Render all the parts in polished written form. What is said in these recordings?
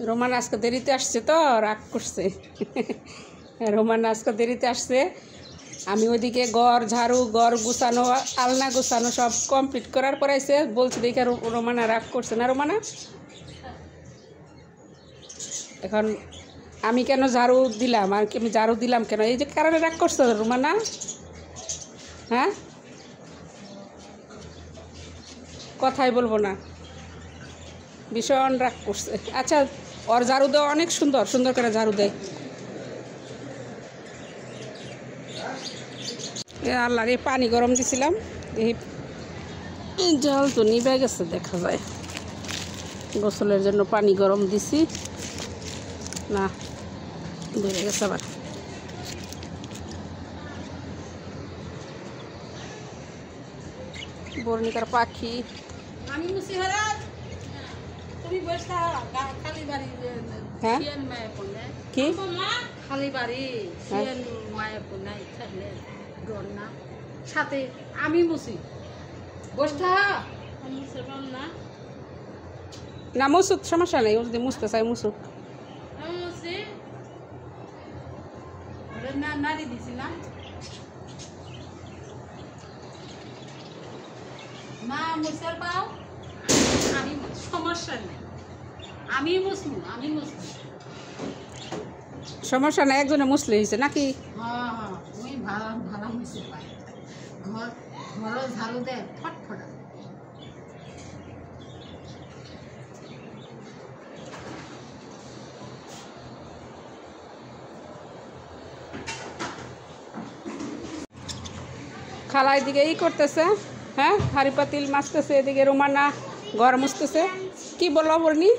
Roman আজকে দেরিতে আসছে তো রাগ করছে। রোমান আজকে দেরিতে আসছে। আমি ওইদিকে ঘর ঝাড়ু, ঘর গুছানো, আলনা গুছানো সব কমপ্লিট করার পর আইসে বলছি দেখে রোমানা রাগ করছে না। রোমানা এখন আমি কেন ঝাড়ু দিলাম, আর আমি ঝাড়ু দিলাম কেন, এই যে কারণে রাগ করছে রোমানা। হ্যাঁ, কথাই বলবো না, ভীষণ রাগ করছে। আচ্ছা, ওর ঝাড়ু দেওয়া অনেক সুন্দর সুন্দর করে ঝাড়ু দেয়। আল্লাহ রে, পানি গরম দিছিলাম, এই জল তো নিভে গেছে দেখা যায়। গোসলের জন্য পানি গরম দিছি না, বেড়ে গেছে আবার। বর্ণিকার পাখি আমি মুসি হারা তুমি বসা খালি বাড়ি। হ্যাঁ কি খালি বাড়ি মায়ের নাই থাকলে ডর না, সাথে আমি মুসি বসা না না মুসুক, সমস্যা নেই। ও যদি মুছতে চাই মুসুক। নাড়ি দিছি না মা মুসার পাও, আমি সমস্যা নেই, আমি মুসলু, আমি মুসলু, সমস্যা নাই। একজনে মুসলে হয়েছে নাকি? হ্যাঁ হ্যাঁ, ওই ভালো ভালো হয়েছে। ঘর ঘর ঝাড়ু দেয় ফটফটা। খালা এদিকে ই করতেছে, হ্যাঁ হাড়ি পাতিল মাছতেছে, এদিকে রোমানা ঘর মুছতেছে। কি বলো বর্ণি?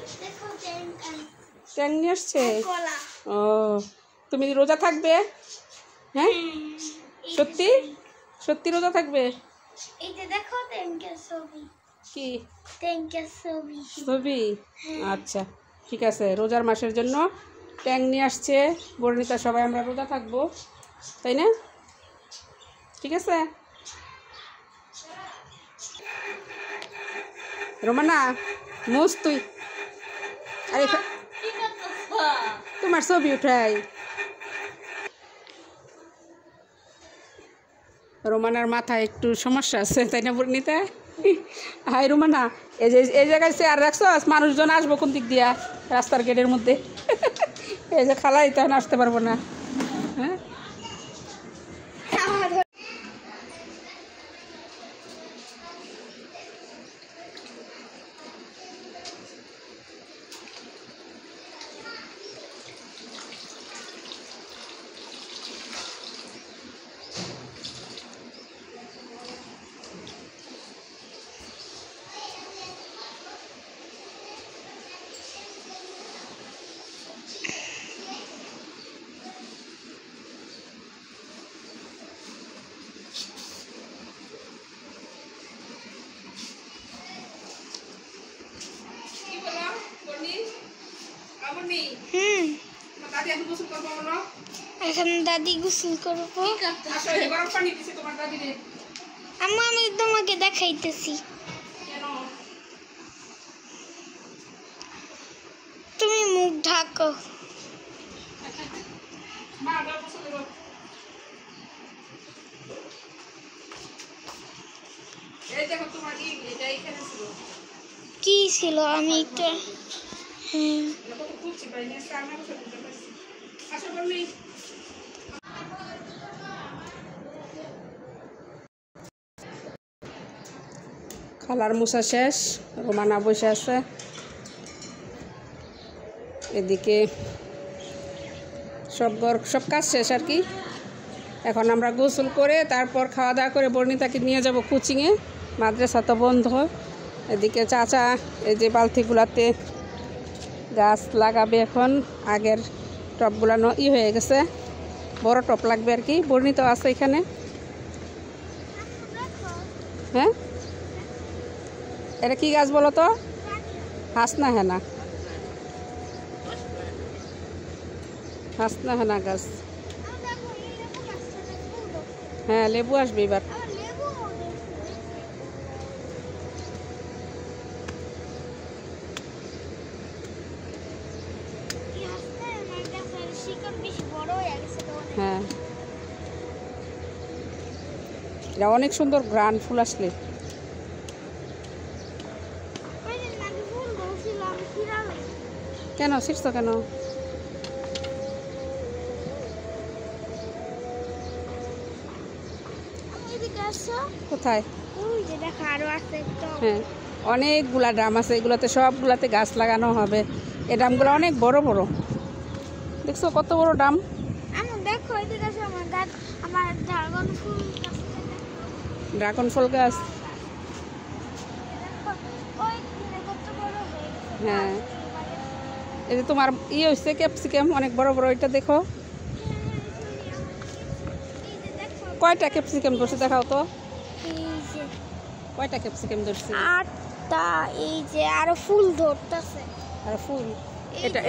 ট্যাং নিয়ে আসছে। ও, তুমি রোজা থাকবে? হ্যাঁ সত্যি সত্যি রোজা থাকবে? কি ছবি? আচ্ছা ঠিক আছে, রোজার মাসের জন্য ট্যাং নিয়ে আসছে বর্ণিতা। সবাই আমরা রোজা থাকবো, তাই না? ঠিক আছে রোমানা, মুস তুই। আরে তোমার ছবি উঠাই। রোমানার মাথায় একটু সমস্যা আছে, তাই না বর্ণিতা? হাই রোমানা, এই জায়গায় চেয়ার রাখছো, মানুষজন আসবো কোন দিক দিয়া? রাস্তার গেটের মধ্যে। এই যে খালাই তখন আসতে পারবো না। হ্যাঁ এখন দাদি গোসল করবো। আম্মা আমি তোমাকে দেখাইতেছি, তুমি মুখ ঢাকো। কি ছিল আমি একটা খালার মুছা শেষ, রোমানা বসে আছে। এদিকে সব কাজ শেষ আর কি। এখন আমরা গোসল করে তারপর খাওয়া দাওয়া করে বর্ণিতাকে নিয়ে যাব কোচিংয়ে, মাদ্রাসা তো বন্ধ। এদিকে চাচা এই যে বালতিগুলাতে গাছ লাগাবে এখন, আগের টবগুলো হয়ে গেছে, বড় টব লাগবে আর কি। বর্ণিতা আছে এখানে। হ্যাঁ এটা কি গাছ বলো তো? হাসনা হেনা, হাসনা হেনা গাছ। হ্যাঁ লেবু আসবে এবার। এটা অনেক সুন্দর গ্রান ফুল আসলে। কেন ছিড়ছ কেন? কোথায়? হ্যাঁ, অনেকগুলা ড্রাম আছে, এগুলোতে সবগুলাতে গাছ লাগানো হবে। এই ড্রামগুলো অনেক বড় বড়, দেখছো কত বড় ড্রাম। ড্রাগন ফল গাছ, হ্যাঁ। এই যে তোমার হচ্ছে ক্যাপসিকাম অনেক বড় বড়, এটা দেখো কয়টা ক্যাপসিকাম ধরছে দেখাও তো, কয়টা ক্যাপসিকাম ধরছে? 8টা। এই যে আরো ফুল ধরতেছে, আর ফুল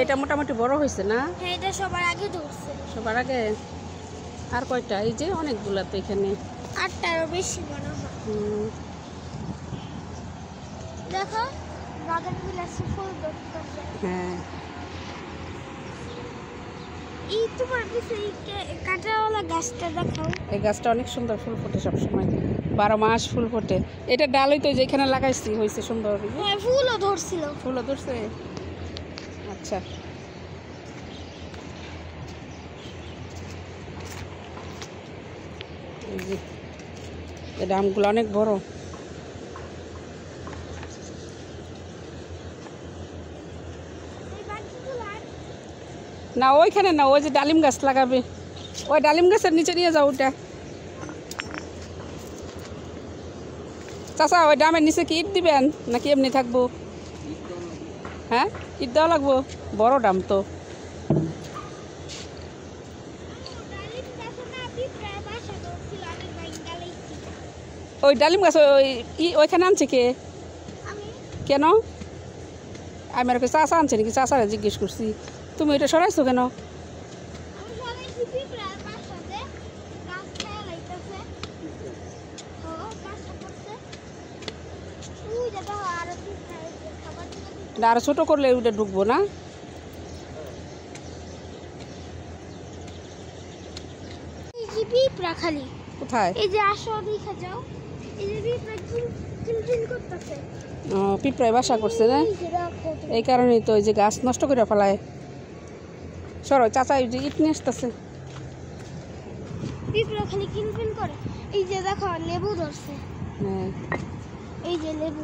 এটা মোটামুটি বড় হয়েছে না? হ্যাঁ, এটা সবার আগে ধরছে। সবার আগে আর কয়টা? এই যে অনেকগুলা তো এখানে, 8টারও বেশি মনে হয়। দেখো বাগান বিলাসী ফুল ধরতেছে। হ্যাঁ, এই তোমার কাছে এই কাঁটাওয়ালা গাছটা দেখাও। এই গাছটা অনেক সুন্দর, ফুল ফোটে সবসময়, 12 মাস ফুল ফোটে। এটা ডালই তো যেখানে লাগাইছি হয়েছে সুন্দর। হ্যাঁ, ফুলও ধরছিল। ফুলও ধরছে, আচ্ছা। এই ড্রামগুলো অনেক বড়। না ওইখানে না, ওই যে ডালিম গাছ লাগাবে, ওই ডালিম গাছের নিচে নিয়ে যাও ওটা। চাচা ওই ড্রামের নিচে কি ইট দিবেন নাকি এমনি থাকবো? হ্যাঁ, ইট দেওয়া লাগবো, বড় ড্রাম তো। ওই ডালিম গাছ ওইখানে আনছে কে? কেন? আমি আর চাষা আনছে নাকি? চাষারে জিজ্ঞেস করছি, তুমি ওইটা সরাইছো কেন? আরো ছোট করলে ওইটা ঢুকবো না? খালি কোথায়? এই যে আসো দেখা যাও, এই যে পিঁপড়া কিলকিল করতেছে। ও, পিঁপড়ায় বাসা করছে না, এই কারণেই তো ওই যে গাছ নষ্ট করে ফেলায়। সরো, চাচা ওই যে ইট নিয়ে আসতেছে। পিঁপড়া খালি কিলকিল করে। এই যে দেখো লেবু ধরছে। হ্যাঁ, এই যে লেবু,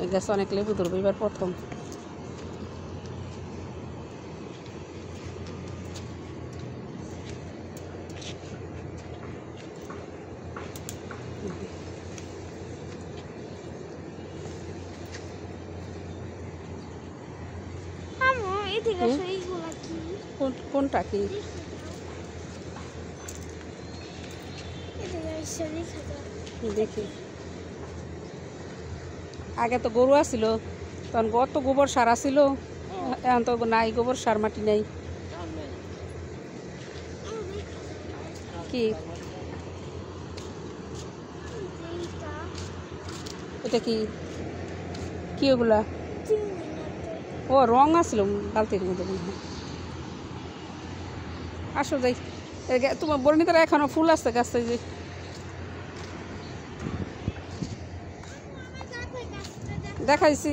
এই গাছ অনেক লেবু ধরবে এবার প্রথম। কোনটা কি? দেখি, আগে তো গরু আসছিল, তখন কত গোবর সার আসছিল, এখন তো নাই, গোবর সার মাটি নাই। কি এটা? কি কি ওগুলা? ও রং আসছিল বালতির মধ্যে। আসো যাই, তোমার বর্ণিতারা এখনো ফুল আসছে গাছে, যে দেখাইছি।